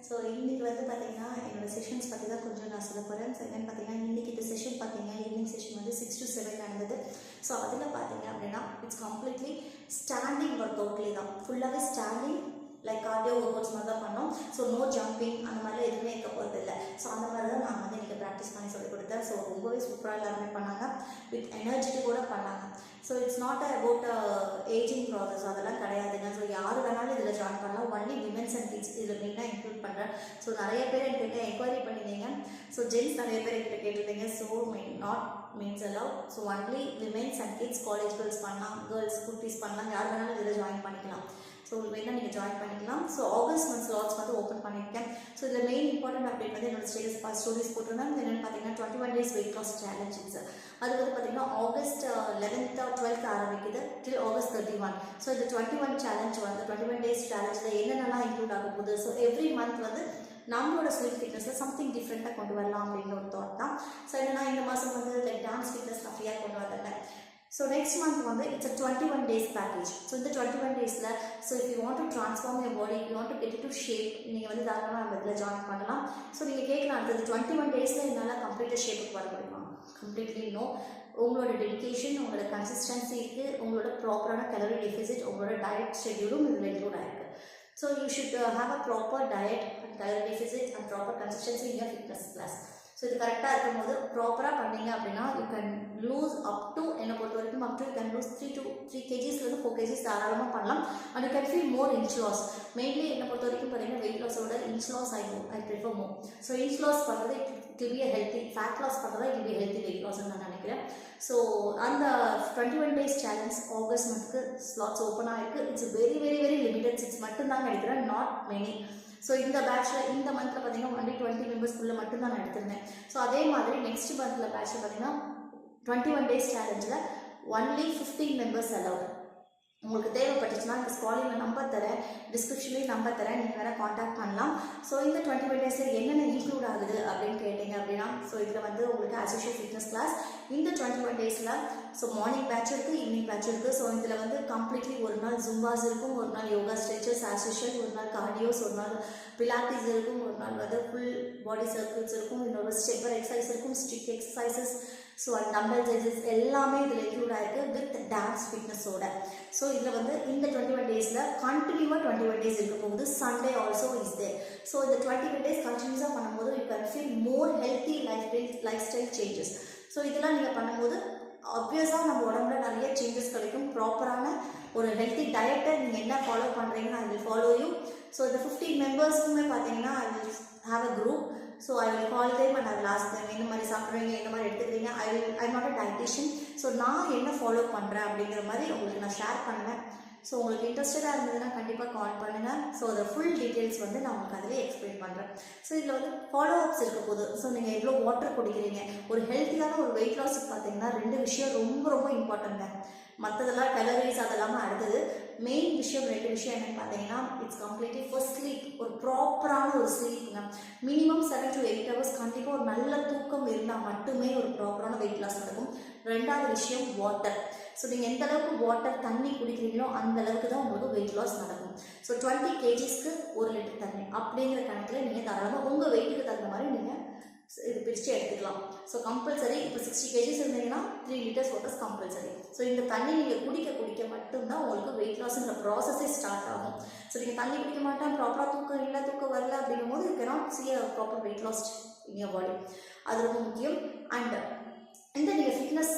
So இன்றைக்கி வந்து பார்த்திங்கன்னா என்னோடய செஷன்ஸ் பற்றி தான் கொஞ்சம் நான் சொல்ல போகிறேன். ஸோ என்னென்னு பார்த்தீங்கன்னா இன்றைக்கி இந்த செஷன் பார்த்தீங்கன்னா ஈவினிங் செஷன் வந்து 6 to 7 நடந்தது. ஸோ அதில் பார்த்தீங்க அப்படின்னா இட்ஸ் கம்ப்ளீட்லி ஸ்டாண்டிங் ஒர்க் அவுட்லேயே தான், ஃபுல்லாகவே ஸ்டாண்டிங் லைக் கார்டியோ ஒர்க் மாதிரி தான் பண்ணோம். ஸோ நோ ஜம்பிங் அந்த மாதிரிலாம் எதுவுமே இருக்க போகிறது இல்லை. ஸோ அந்த மாதிரி தான் நான் வந்து எனக்கு ப்ராக்டிஸ் பண்ணி சொல்லிக் கொடுத்தேன். ஸோ ரொம்பவே சூப்பராக எல்லாருமே பண்ணாங்க, வித் எனர்ஜிட்டி கூட பண்ணாங்க. So it's not about ageing process, அதெல்லாம் கிடையாதுங்க. ஸோ யார் வேணாலும் இதில் ஜாயின் பண்ணலாம். ஒன்லி விமென்ஸ் அண்ட் கிட்ஸ் இதில் மெயினாக இன்க்ளூட் பண்ணுறேன். ஸோ நிறைய பேர் என்கிட்ட என்கொயரி பண்ணியிருந்தீங்க. ஸோ ஜென்ஸ் நிறைய பேர் என்கிட்ட கேட்டிருந்தீங்க. So not means allowed. So only women's and kids, college girls பண்ணலாம், கேர்ள்ஸ் குட்டீஸ் பண்ணலாம், யார் வேணாலும் இதில் ஜாயின் பண்ணிக்கலாம். ஸோ வேணால் நீங்கள் ஜாயின் பண்ணிக்கலாம். ஸோ ஆகஸ்ட் மந்த் ஸ்லாட்ஸ் வந்து ஓப்பன் பண்ணியிருக்கேன். ஸோ இதில் மெயின் இம்பார்ட்டன்ட் அப்டேட் வந்து என்னோட ஸ்டோரிஸ் போட்டிருந்தேன். என்னென்னு பார்த்தீங்கன்னா 21 days வெயிட் லாஸ் சேலஞ்சஸ். அது வந்து பார்த்தீங்கன்னா ஆகஸ்ட் 11th or 12th ஆரம்பிக்குது till August 31. ஸோ இந்த 21 சேலஞ்ச் வந்து 21 days சேலஞ்சில் என்னென்னலாம் இன்க்ளூட் ஆக போகுது. ஸோ எவ்ரி மந்த் வந்து நம்மளோட ஸ்லிம் ஃபிட்னஸில் சம்திங் டிஃப்ரெண்ட்டாக கொண்டு வரலாம் அப்படின்னு ஒரு தாட் தான். ஸோ என்னென்னா இந்த மாதம் வந்து லைக் டான்ஸ் ஃபிட்னஸ் நான் ஃப்ரீயாக கொண்டு வரல. So next month வந்து it's a 21 days package. So இந்த 21 daysல so if you want to transform your body, if you want to get into shape, நீங்கள் வந்து தாராளமாக நம்ம இதில் ஜாயின் பண்ணலாம். ஸோ நீங்கள் கேட்கலாம் அடுத்தது 21 daysல என்னால் கம்ப்ளீட்டாக ஷேப்புக்கு வர முடியுமா? Completely no. உங்களோட டெடிக்கேஷன், உங்களோட கன்சிஸ்டன்சி இருக்குது, உங்களோட ப்ராப்பரான கலோரி டெஃபிசிட், உங்களோட டயட் ஷெட்யூலும் இதில் இன்க்ளூட் ஆகிருக்கு. So you should have a proper diet and calorie deficit and proper consistency in your fitness class. ஸோ இது கரெக்டாக இருக்கும்போது ப்ராப்பராக பண்ணிங்க அப்படின்னா you can lose up to, என்னை பொறுத்த வரைக்கும் up to you can lose 3 kgsலேருந்து 4 kgs தாராளமாக பண்ணலாம். And you can feel more inch loss. Mainly என்னை பொறுத்த வரைக்கும் பார்த்தீங்கன்னா வெயிட் லாஸோட inch loss I prefer more. So inch loss பண்ணுறது it will be a healthy, fat loss பண்ணுறது it will be healthy weight லாஸ்ன்னு நான் நினைக்கிறேன். ஸோ அந்த 21 days சேலஞ்ச் ஆகஸ்ட் மந்த்துக்கு ஸ்லாட்ஸ் ஓப்பன் ஆகிருக்கு. It's very very very limited seats மட்டும்தான் கிடைக்கிறேன், நாட் மெனி. ஸோ இந்த பேட்சில் இந்த மந்தில் பார்த்தீங்கன்னா ஒன்லி 20 மெம்பர்ஸ்க்குள்ளே மட்டும்தான் நான் எடுத்திருந்தேன். ஸோ அதே மாதிரி நெக்ஸ்ட் மந்தில் பேட்சில் பார்த்தீங்கன்னா 21 days சேலஞ்சில் ஒன்லி 15 members அலவுட். உங்களுக்கு தேவைப்பட்டுச்சுன்னா இந்த ஸ்காலிங்கில் நம்பர் தரேன், டிஸ்கிரிப்ஷன்லேயும் நம்பர் தரேன், நீங்கள் வேணால் காண்டாக்ட் பண்ணலாம். ஸோ இந்த 21 daysல என்னென்ன இன்க்ளூட் ஆகுது அப்படின்னு கேட்டிங்க அப்படின்னா ஸோ இதில் வந்து உங்களுக்கு ஆஸ் யூஷுவல் ஃபிட்னஸ் கிளாஸ் இந்த 21 daysல ஸோ மார்னிங் பேட்ச் இருக்குது, ஈவினிங் பேட்ச் இருக்குது. ஸோ இதில் வந்து கம்ப்ளீட்லி ஒரு நாள் ஜும்பாஸ் இருக்கும், ஒரு நாள் யோகா ஸ்ட்ரெச்சஸ் ஆஸ் யூஷுவல், ஒரு நாள் கார்டியோஸ், ஒரு நாள் பிலாட்டிஸ் இருக்கும், ஒரு நாள் வந்து ஃபுல் பாடி சர்க்கிள்ஸ் இருக்கும், இன்னொரு ஸ்டெப்பர் எக்ஸசைஸ் இருக்கும், stick exercises, so and dumbbell exercise எல்லாமே இதில் இன்க்ளூட் ஆகிருக்கு வித் டான்ஸ் ஃபிட்னஸோட. ஸோ இதில் வந்து இந்த 21 daysல கண்டினியூவாக 21 days இருக்க போகுது. Sunday also is there. So இந்த 21 days கண்டினியூஸாக பண்ணும்போது you can feel more healthy lifestyle changes. So இதெல்லாம் நீங்கள் பண்ணும்போது ஆப்வியஸாக நம்ம உடம்புல நிறைய சேஞ்சஸ் கிடைக்கும். ப்ராப்பரான ஒரு ஹெல்த்தி டயட்டை நீங்கள் என்ன ஃபாலோ பண்ணுறீங்கன்னா I will follow you. So இந்த 15 members பார்த்தீங்கன்னா I will have a group. So I will call them and I will ask them என்ன மாதிரி சாப்பிட்றீங்க, என்ன மாதிரி எடுத்துக்கிறீங்க. I not a dietitian. So நான் என்ன ஃபாலோ பண்ணுறேன் அப்படிங்கிற மாதிரி உங்களுக்கு நான் ஷேர் பண்ணுவேன். ஸோ உங்களுக்கு இன்ட்ரெஸ்டடாக இருந்ததுன்னா கண்டிப்பாக கால் பண்ணுங்கள். ஸோ அதை ஃபுல் டீட்டெயில்ஸ் வந்து நான் உங்களுக்கு அதிலே எக்ஸ்பிளைன் பண்ணுறேன். ஸோ இதில் வந்து ஃபாலோ அப்ஸ் இருக்க போகுது. ஸோ நீங்கள் எவ்வளோ வாட்டர் குடிக்கிறீங்க, ஒரு ஹெல்த்தியான ஒரு வெயிட் லாஸுக்கு பார்த்தீங்கன்னா 2 விஷயம் ரொம்ப ரொம்ப இம்பார்ட்டன்ட்ங்க. மற்றதெல்லாம் கலோரிஸ் அதெல்லாமல் அடுத்தது. மெயின் விஷயம் 2 விஷயம் என்னென்னு பார்த்தீங்கன்னா இட்ஸ் கம்ப்ளீட்லி ஃபர்ஸ்ட் ஸ்லீப். ஒரு ப்ராப்பரான ஒரு ஸ்லீப்புங்க. மினிமம் 7 to 8 hours கண்டிப்பாக ஒரு நல்ல தூக்கம் இருந்தால் மட்டுமே ஒரு ப்ராப்பரான வெயிட் லாஸ் நடக்கும். 2வது விஷயம் வாட்டர். ஸோ நீங்கள் எந்த அளவுக்கு வாட்டர் தண்ணி குடிக்கிறீங்களோ அந்த அளவுக்கு தான் உங்களுக்கு வெயிட் லாஸ் நடக்கும். ஸோ 20 kgsக்கு 1 லிட்டர் தண்ணி அப்படிங்கிற கணக்கில் நீங்கள் தாராளமாக உங்கள் வெயிட்டுக்கு தகுந்த மாதிரி நீங்கள் இது பிரித்து எடுத்துக்கலாம். ஸோ கம்பல்சரி இப்போ 60 kgs இருந்தீங்கன்னா 3 liters வாட்டர்ஸ் கம்பல்சரி. ஸோ இந்த தண்ணி நீங்கள் குடிக்க மட்டும்தான் உங்களுக்கு வெயிட் லாஸ்ங்கிற ப்ராசஸே ஸ்டார்ட் ஆகும். ஸோ நீங்கள் தண்ணி குடிக்க மாட்டேன், ப்ராப்பராக தூக்கம் வரல அப்படிங்கும் போது you cannot see a proper weight loss in your body. அது ரொம்ப முக்கியம். அண்ட் இந்த நீங்கள் ஃபிட்னஸ்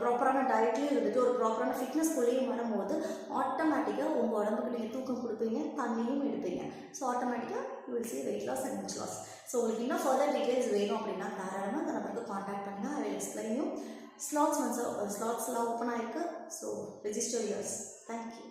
ப்ராப்பரான டயட்லேயும் இருந்துட்டு ஒரு ப்ராப்பரான ஃபிட்னஸ்குள்ளேயும் வரும்போது ஆட்டோமேட்டிக்காக உங்கள் உடம்புக்கு நீங்கள் தூக்கம் கொடுப்பீங்க, தண்ணியும் எடுப்பீங்க. ஸோ ஆட்டோமேட்டிக்காக you will see weight loss and inch loss. So உங்களுக்கு இன்னும் ஃபர்தர் டீட்டெயில்ஸ் வேணும் அப்படின்னா தாராளமாக அந்த நம்பருக்கு காண்டாக்ட் பண்ணுங்கள். I will explain you. ஸ்லாட்ஸ்லாம் ஓப்பன் ஆகிருக்கு. So register yours. தேங்க்யூ.